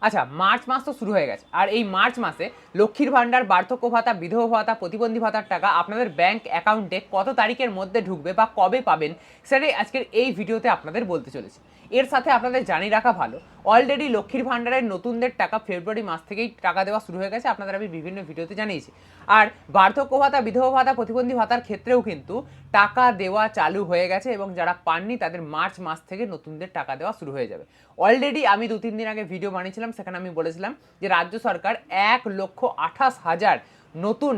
আচ্ছা, মার্চ মাস তো শুরু হয়ে গেছে, আর এই মার্চ মাসে লক্ষ্মীর ভাণ্ডার, বার্ধক্য ভাতা, বিধবা ভাতা, প্রতিবন্ধী ভাতার টাকা আপনাদের ব্যাংক অ্যাকাউন্টে কত তারিখের মধ্যে ঢুকবে বা কবে পাবেন সেটাই আজকের এই ভিডিওতে আপনাদের বলতে চলেছি। এর সাথে আপনাদের জানিয়ে রাখা ভালো, অলরেডি লক্ষ্মীর ভাণ্ডারের নতুনদের টাকা ফেব্রুয়ারি মাস থেকেই টাকা দেওয়া শুরু হয়ে গেছে, আপনাদের আমি বিভিন্ন ভিডিওতে জানিয়েছি। আর বার্ধক্য ভাতা, বিধবা ভাতা, প্রতিবন্ধী ভাতার ক্ষেত্রেও কিন্তু টাকা দেওয়া চালু হয়ে গেছে এবং যারা পাননি তাদের মার্চ মাস থেকে নতুনদের টাকা দেওয়া শুরু হয়ে যাবে। অলরেডি আমি 2-3 দিন আগে ভিডিও বানিয়েছিলাম, সেখানে আমি বলেছিলাম যে রাজ্য সরকার 1,28,000 নতুন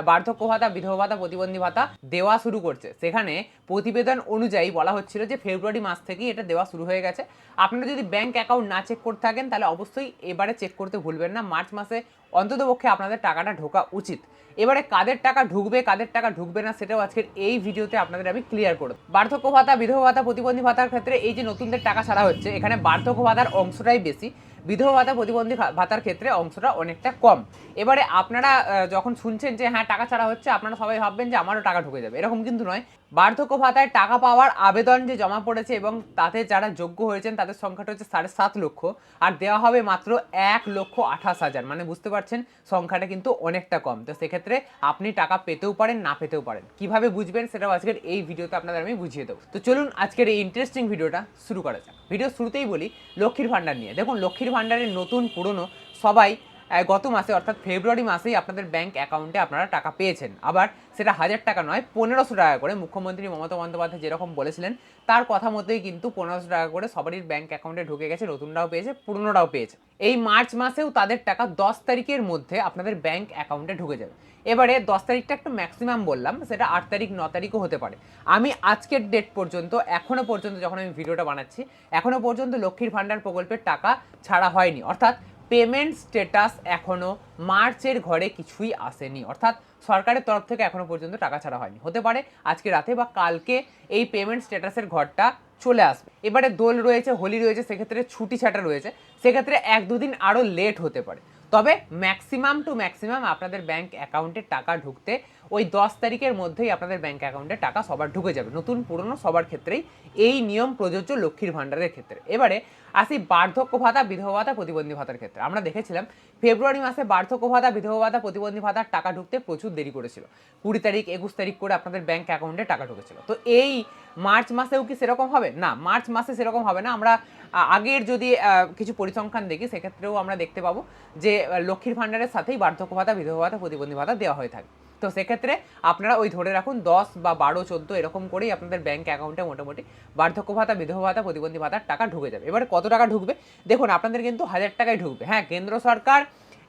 বার্ধক্য ভাতা, বিধবা ভাতা, প্রতিবন্ধী ভাতা দেওয়া শুরু করছে। সেখানে প্রতিবেদন অনুযায়ী বলা হচ্ছিল যে ফেব্রুয়ারি মাস থেকেই এটা দেওয়া শুরু হয়ে গেছে। আপনারা যদি ব্যাংক অ্যাকাউন্ট না চেক করে থাকেন তাহলে অবশ্যই এবারে চেক করতে ভুলবেন না, মার্চ মাসে অন্ততপক্ষে আপনাদের টাকাটা ঢোকা উচিত। এবারে কাদের টাকা ঢুকবে কাদের টাকা ঢুকবে না সেটাও আজকের এই ভিডিওতে আপনাদের আমি ক্লিয়ার করব। বার্ধক্য ভাতা, বিধবা ভাতা, প্রতিবন্ধী ভাতার ক্ষেত্রে এই যে নতুনদের টাকা ছাড়া হচ্ছে, এখানে বার্ধক্য ভাতার অংশটাই বেশি, বিধবা ভাতা, প্রতিবন্ধী ভাতার ক্ষেত্রে অংশটা অনেকটা কম। এবারে আপনারা যখন শুনছেন যে হ্যাঁ টাকা ছাড়া হচ্ছে, আপনারা সবাই ভাববেন যে আমারও টাকা ঢুকে যাবে, এরকম কিন্তু নয়। বার্ধক্য ভাতায় টাকা পাওয়ার আবেদন যে জমা পড়েছে এবং তাতে যারা যোগ্য হয়েছেন তাদের সংখ্যাটা হচ্ছে 7.5 লক্ষ, আর দেওয়া হবে মাত্র 1,28,000, মানে বুঝতে পারছেন সংখ্যাটা কিন্তু অনেকটা কম। তো সেক্ষেত্রে আপনি টাকা পেতেও পারেন, না পেতেও পারেন। কিভাবে বুঝবেন সেটাও আজকের এই ভিডিওতে আপনাদের আমি বুঝিয়ে দেবো। তো চলুন আজকের এই ইন্টারেস্টিং ভিডিওটা শুরু করা যাক। ভিডিও শুরুতেই বলি লক্ষ্মীর ভাণ্ডার নিয়ে। দেখুন, লক্ষ্মীর ভাণ্ডারের নতুন পুরনো সবাই গত মাসে অর্থাৎ ফেব্রুয়ারি মাসেই আপনাদের ব্যাংক অ্যাকাউন্টে আপনারা টাকা পেয়েছেন। আবার সেটা 1000 টাকা নয়, 1500 টাকা করে। মুখ্যমন্ত্রী মমতা বন্দ্যোপাধ্যায় যেরকম বলেছিলেন তার কথা মতোই কিন্তু 1500 টাকা করে সবারই ব্যাংক অ্যাকাউন্টে ঢুকে গেছে, নতুনরাও পেয়েছে, পুরনোরাও পেয়েছে। এই মার্চ মাসেও তাদের টাকা 10 তারিখের মধ্যে আপনাদের ব্যাংক অ্যাকাউন্টে ঢুকে যাবে। এবারে 10 তারিখটা একটু ম্যাক্সিমাম বললাম, সেটা 8 তারিখ 9 তারিখও হতে পারে। আমি আজকের ডেট পর্যন্ত, এখনো পর্যন্ত যখন আমি ভিডিওটা বানাচ্ছি, এখনো পর্যন্ত লক্ষ্মীর ভাণ্ডার প্রকল্পের টাকা ছাড়া হয়নি, অর্থাৎ পেমেন্ট স্ট্যাটাস এখনো মার্চের ঘরে কিছুই আসেনি, অর্থাৎ সরকারের তরফ থেকে এখনো পর্যন্ত টাকা ছাড়া হয়নি। হতে পারে আজকে রাতে বা কালকে এই পেমেন্ট স্ট্যাটাসের ঘরটা চলে আসবে। এবারে দোল রয়েছে, হোলি রয়েছে, সেক্ষেত্রে ছুটি ছাটা রয়েছে, সেক্ষেত্রে 1-2 দিন আরও লেট হতে পারে। তবে ম্যাক্সিমাম টু ম্যাক্সিমাম আপনাদের ব্যাংক অ্যাকাউন্টে টাকা ঢুকতে ওই 10 তারিখের মধ্যেই আপনাদের ব্যাংক অ্যাকাউন্টে টাকা সবার ঢুকে যাবে। নতুন পুরনো সবার ক্ষেত্রেই এই নিয়ম প্রযোজ্য লক্ষ্মীর ভাণ্ডারের ক্ষেত্রে। এবারে আসি বার্ধক্য ভাতা, বিধবা ভাতা, প্রতিবন্ধী ভাতার ক্ষেত্রে। আমরা দেখেছিলাম ফেব্রুয়ারি মাসে বার্ধক্য ভাতা, বিধবা ভাতা, প্রতিবন্ধী ভাতার টাকা ঢুকতে প্রচুর দেরি করেছিল। 20 তারিখ 21 তারিখ করে আপনাদের ব্যাংক অ্যাকাউন্টে টাকা ঢুকেছিল। তো এই মার্চ মাসেও কি সেরকম হবে? না, মার্চ মাসে সেরকম হবে না। আমরা আগের যদি কিছু পরিসংখ্যান দেখি সেক্ষেত্রেও আমরা দেখতে পাবো যে লক্ষ্মীর ভাণ্ডারের সাথেই বার্ধক্য ভাতা, বিধবা ভাতা, প্রতিবন্ধী ভাতা দেওয়া হয়ে থাকে। তো সেক্ষেত্রে আপনারা ওই ধরে রাখুন 10 বা 12, 14 এরকম করেই আপনাদের ব্যাংক অ্যাকাউন্টে মোটামুটি বার্ধক্য ভাতা, বিধবা ভাতা, প্রতিবন্ধী ভাতার টাকা ঢুকে যাবে। এবারে কত টাকা ঢুকবে দেখুন, আপনাদের কিন্তু 1000 টাকায় ঢুকবে। হ্যাঁ, কেন্দ্র সরকার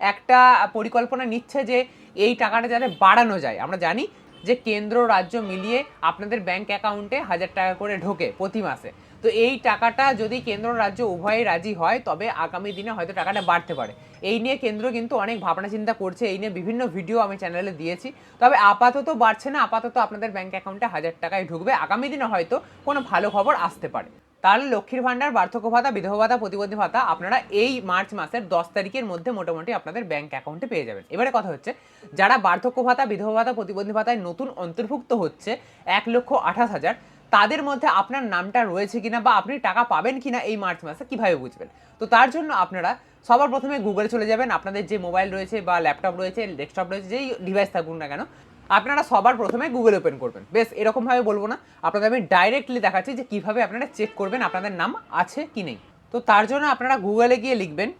একটা পরিকল্পনা নিচ্ছে যে এই টাকাটা যাতে বাড়ানো যায়। আমরা জানি যে কেন্দ্র রাজ্য মিলিয়ে আপনাদের ব্যাংক অ্যাকাউন্টে 1000 টাকা করে ঢোকে প্রতি মাসে। তো এই টাকাটা যদি কেন্দ্র রাজ্য উভয়ই রাজি হয় তবে আগামী দিনে হয়তো টাকাটা বাড়তে পারে। এই নিয়ে কেন্দ্র কিন্তু অনেক ভাবনা চিন্তা করছে, এই নিয়ে বিভিন্ন ভিডিও আমি চ্যানেলে দিয়েছি। তবে আপাতত বাড়ছে না, আপাতত আপনাদের ব্যাংক অ্যাকাউন্টে 1000 টাকায় ঢুকবে। আগামী দিনে হয়তো কোনো ভালো খবর আসতে পারে। তাহলে লক্ষ্মীর ভাণ্ডার, বার্ধক্য ভাতা, বিধবা ভাতা, প্রতিবন্ধী ভাতা আপনারা এই মার্চ মাসের 10 তারিখের মধ্যে মোটামুটি আপনাদের ব্যাংক অ্যাকাউন্টে পেয়ে যাবেন। এবারে কথা হচ্ছে, যারা বার্ধক্য ভাতা, বিধবা ভাতা, প্রতিবন্ধী ভাতায় নতুন অন্তর্ভুক্ত হচ্ছে 1,28,000, তাদের মধ্যে আপনার নামটা রয়েছে কিনা বা আপনি টাকা পাবেন কিনা এই মার্চ মাসে কিভাবে বুঝবেন? তো তার জন্য আপনারা সবার প্রথমে গুগলে চলে যাবেন। আপনাদের যে মোবাইল রয়েছে বা ল্যাপটপ রয়েছে, ডেস্কটপ রয়েছে, যেই ডিভাইস থাকুন না কেন, আপনারা সবার প্রথমে গুগল ওপেন করবেন। বেশ এরকমভাবে বলবো না, আপনাদের আমি ডাইরেক্টলি দেখাচ্ছি যে কীভাবে আপনারা চেক করবেন আপনাদের নাম আছে কি নেই। তো তার জন্য আপনারা গুগলে গিয়ে লিখবেন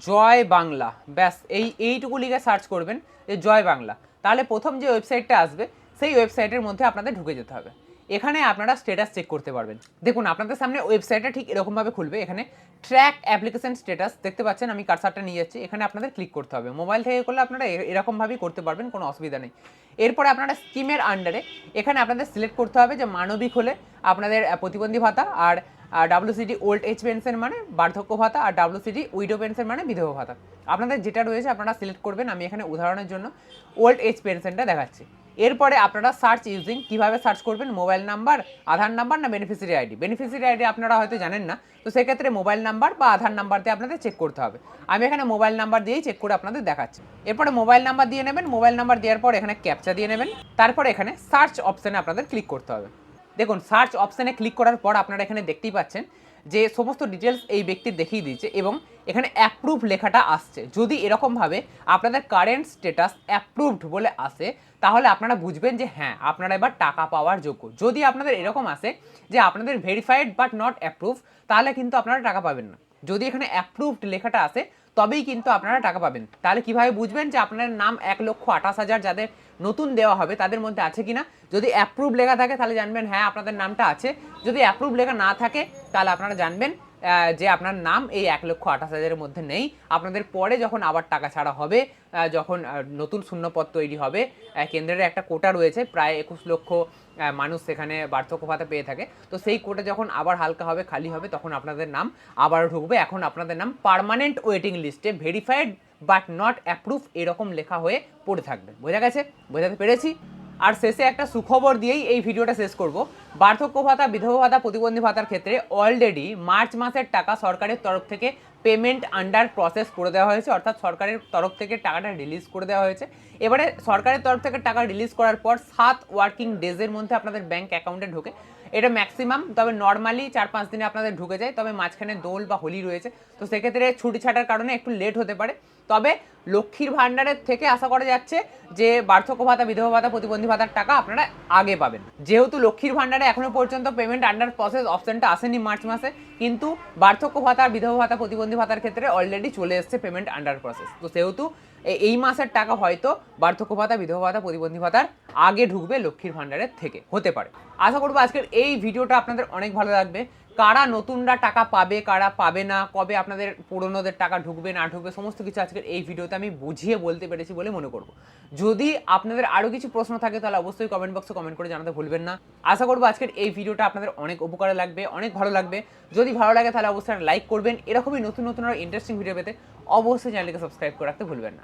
জয় বাংলা, ব্যাস এইটুকু লিখে সার্চ করবেন যে জয় বাংলা। তাহলে প্রথম যে ওয়েবসাইটটা আসবে সেই ওয়েবসাইটের মধ্যে আপনাদের ঢুকে যেতে হবে। এখানে আপনারা স্ট্যাটাস চেক করতে পারবেন। দেখুন, আপনাদের সামনে ওয়েবসাইটটা ঠিক এরকমভাবে খুলবে। এখানে ট্র্যাক অ্যাপ্লিকেশন স্ট্যাটাস দেখতে পাচ্ছেন, আমি কারসারটা নিয়ে যাচ্ছি, এখানে আপনাদের ক্লিক করতে হবে। মোবাইল থেকে করলে আপনারা এরকমভাবেই করতে পারবেন, কোনো অসুবিধা নেই। এরপরে আপনারা স্কিমের আন্ডারে এখানে আপনাদের সিলেক্ট করতে হবে যে মানবিক হলে আপনাদের প্রতিবন্ধী ভাতা, আর WCD ওল্ড এজ পেনশন মানে বার্ধক্য ভাতা, আর WCD উইডো পেনশন মানে বিধবা ভাতা। আপনাদের যেটা রয়েছে আপনারা সিলেক্ট করবেন। আমি এখানে উদাহরণের জন্য ওল্ড এজ পেনশনটা দেখাচ্ছি। এরপরে আপনারা সার্চ ইউজিং, কিভাবে সার্চ করবেন, মোবাইল নাম্বার, আধার নাম্বার না বেনিফিসিয়ারি আইডি। বেনিফিসিয়ারি আইডি আপনারা হয়তো জানেন না, তো সেক্ষেত্রে মোবাইল নাম্বার বা আধার নাম্বার দিয়ে আপনাদের চেক করতে হবে। আমি এখানে মোবাইল নাম্বার দিয়েই চেক করে আপনাদের দেখাচ্ছি। এরপরে মোবাইল নাম্বার দিয়ে নেবেন। মোবাইল নাম্বার দেওয়ার পর এখানে ক্যাপচা দিয়ে নেবেন। তারপরে এখানে সার্চ অপশানে আপনাদের ক্লিক করতে হবে। দেখুন, সার্চ অপশানে ক্লিক করার পর আপনারা এখানে দেখতেই পাচ্ছেন যে সমস্ত ডিটেলস এই ব্যক্তির দেখিয়ে দিচ্ছে এবং এখানে অ্যাপ্রুভ লেখাটা আসছে। যদি এরকমভাবে আপনাদের কারেন্ট স্ট্যাটাস অ্যাপ্রুভড বলে আসে তাহলে আপনারা বুঝবেন যে হ্যাঁ আপনারা এবার টাকা পাওয়ার যোগ্য। যদি আপনাদের এরকম আসে যে আপনাদের ভেরিফাইড বাট নট অ্যাপ্রুভ তাহলে কিন্তু আপনারা টাকা পাবেন না। যদি এখানে অ্যাপ্রুভড লেখাটা আসে তবেই কিন্তু আপনারা টাকা পাবেন। তাহলে কিভাবে বুঝবেন যে আপনার নাম 1,28,000 যাদের নতুন দেওয়া হবে তাদের মধ্যে আছে কিনা? যদি অ্যাপ্রুভ লেখা থাকে তাহলে জানবেন হ্যাঁ আপনাদের নামটা আছে। যদি অ্যাপ্রুভ লেখা না থাকে তাহলে আপনারা জানবেন যে আপনার নাম এই 1,28,000-এর মধ্যে নেই। আপনাদের পরে যখন আবার টাকা ছাড়া হবে, যখন নতুন শূন্যপদ তৈরি হবে, কেন্দ্রের একটা কোটা রয়েছে প্রায় 21 লক্ষ মানুষ সেখানে বার্ধক্য ভাতা পেয়ে থাকে, তো সেই কোটা যখন আবার হালকা হবে, খালি হবে, তখন আপনাদের নাম আবারও ঢুকবে। এখন আপনাদের নাম পার্মানেন্ট ওয়েটিং লিস্টে ভেরিফাইড বাট নট অ্যাপ্রুভ এরকম লেখা হয়ে পড়ে থাকবে। বোঝা গেছে? বোঝাতে পেরেছি? আর শেষে একটা সুখবর দিয়েই এই ভিডিওটা শেষ করব। বার্ধক্য ভাতা, বিধবা ভাতা, প্রতিবন্ধী ভাতার ক্ষেত্রে অলরেডি মার্চ মাসের টাকা সরকারের তরফ থেকে পেমেন্ট আন্ডার প্রসেস করে দেওয়া হয়েছে, অর্থাৎ সরকারের তরফ থেকে টাকাটা রিলিজ করে দেওয়া হয়েছে। এবারে সরকারের তরফ থেকে টাকা রিলিজ করার পর 7 ওয়ার্কিং ডেজের মধ্যে আপনাদের ব্যাঙ্ক অ্যাকাউন্টে ঢোকে। এটা ম্যাক্সিমাম, তবে নর্মালি 4-5 দিনে আপনাদের ঢুকে যায়, তবে মাঝখানে দোল বা হোলি রয়েছে, তো সেক্ষেত্রে ছুটি ছাটার কারণে একটু লেট হতে পারে। তবে লক্ষ্মীর ভাণ্ডারের থেকে আশা করা যাচ্ছে যে বার্ধক্য ভাতা, বিধবা ভাতা, প্রতিবন্ধী ভাতার টাকা আপনারা আগে পাবেন। যেহেতু লক্ষ্মীর ভাণ্ডারে এখনো পর্যন্ত পেমেন্ট আন্ডার প্রসেস অপশনটা আসেনি মার্চ মাসে, কিন্তু বার্ধক্য ভাতা, বিধবা ভাতা, প্রতিবন্ধী ভাতার ক্ষেত্রে অলরেডি চলে এসছে পেমেন্ট আন্ডার প্রসেস। তো সেহেতু এই মাসের টাকা হয়তো বার্ধক্য ভাতা, বিধবা ভাতা, প্রতিবন্ধী ভাতার আগে ঢুকবে লক্ষ্মীর ভাণ্ডারের থেকে, হতে পারে। আশা করবো আজকের এই ভিডিওটা আপনাদের অনেক ভালো লাগবে। কারা নতুনরা টাকা পাবে, কারা পাবে না, কবে আপনাদের পুরনোদের টাকা ঢুকবে না ঢুকবে, সমস্ত কিছু আজকের এই ভিডিওতে আমি বুঝিয়ে বলতে পেরেছি বলে মনে করব। যদি আপনাদের আরও কিছু প্রশ্ন থাকে তাহলে অবশ্যই কমেন্ট বক্সে কমেন্ট করে জানাতে ভুলবেন না। আশা করবো আজকের এই ভিডিওটা আপনাদের অনেক উপকারে লাগবে, অনেক ভালো লাগবে। যদি ভালো লাগে তাহলে অবশ্যই লাইক করবেন। এরকমই নতুন নতুন আর ইন্টারেস্টিং ভিডিও পেতে অবশ্যই চ্যানেলকে সাবস্ক্রাইব করে রাখতে ভুলবেন না।